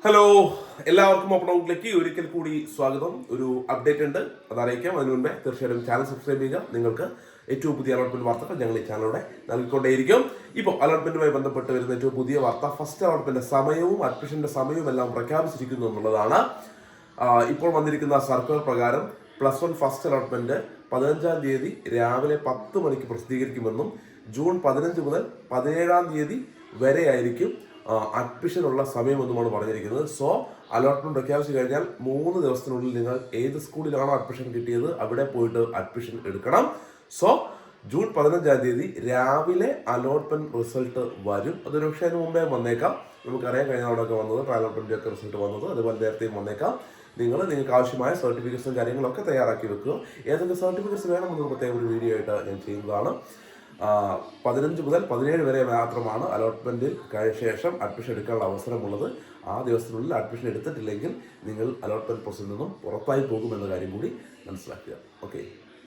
Hello, എല്ലാവർക്കും open ഔട്ടിലേക്ക് ഒരിക്കൽ കൂടി സ്വാഗതം. ഒരു അപ്ഡേറ്റ് ഉണ്ട്, അത് അറിയിക്കാം. അതിനു മുമ്പേ തീർച്ചയായിട്ടും ചാനൽ സബ്സ്ക്രൈബ് ചെയ്യുക. നിങ്ങൾക്ക് ഏറ്റവും പുതിയ അലോട്ട്മെന്റ് വാർത്തകൾ ഞങ്ങൾ ഈ ചാനലിലൂടെ നൽകിക്കൊണ്ടേയിരിക്കും. ഇപ്പോൾ അലോട്ട്മെന്റുമായി ബന്ധപ്പെട്ട് വരുന്ന ഏറ്റവും പുതിയ വാർത്ത, ഫസ്റ്റ് അലോട്ട്മെന്റ് സമയവും അഡ്മിഷന്റെ സമയവും എല്ലാം പ്രഖ്യാപിച്ചിരിക്കുന്നു എന്നുള്ളതാണ്. ഇപ്പോൾ വന്നിരിക്കുന്ന സർക്കുലർ പ്രകാരം +1 ഫസ്റ്റ് അലോട്ട്മെന്റ് 15-ാം തീയതി രാവിലെ 10 മണിക്ക് പ്രസിദ്ധീകരിക്കുമെന്നും ജൂൺ 15 മുതൽ 17-ാം തീയതി വരെ ആയിരിക്കും അഡ്മിഷനുള്ള സമയമെന്നുമാണ് പറഞ്ഞിരിക്കുന്നത്. സോ അലോട്ട്മെന്റ് പ്രഖ്യാപിച്ചു കഴിഞ്ഞാൽ 3 ദിവസത്തിനുള്ളിൽ നിങ്ങൾ ഏത് സ്കൂളിലാണോ അഡ്മിഷൻ കിട്ടിയത് അവിടെ പോയിട്ട് അഡ്മിഷൻ എടുക്കണം. സോ ജൂൺ 15-ാം തീയതി രാവിലെ അലോട്ട്മെന്റ് റിസൾട്ട് വരും. അതൊരു പക്ഷേ അതിന് മുമ്പേ വന്നേക്കാം. നമുക്കറിയാം കഴിഞ്ഞ അവിടെയൊക്കെ വന്നത് അലോട്ട്മെന്റ് ഒക്കെ റിസൾട്ട് വന്നത്, അതുപോലെ നേരത്തെയും വന്നേക്കാം. നിങ്ങൾക്ക് ആവശ്യമായ സർട്ടിഫിക്കറ്റ്സും കാര്യങ്ങളൊക്കെ തയ്യാറാക്കി വെക്കുക. ഏതൊക്കെ സർട്ടിഫിക്കറ്റ്സ് വേണമെന്ന് പ്രത്യേക ഒരു വീഡിയോ ആയിട്ട് ഞാൻ ചെയ്യുന്നതാണ്. 15 മുതൽ 17 വരെ മാത്രമാണ് അലോട്ട്മെന്റിൽ ശേഷം അഡ്മിഷൻ എടുക്കാനുള്ള അവസരമുള്ളത്. ആ ദിവസത്തിനുള്ളിൽ അഡ്മിഷൻ എടുത്തിട്ടില്ലെങ്കിൽ നിങ്ങൾ അലോട്ട്മെന്റ് പ്രോസസ്സിൽ നിന്നും പുറത്തായി പോകുമെന്ന കാര്യം കൂടി മനസ്സിലാക്കുക. ഓക്കെ.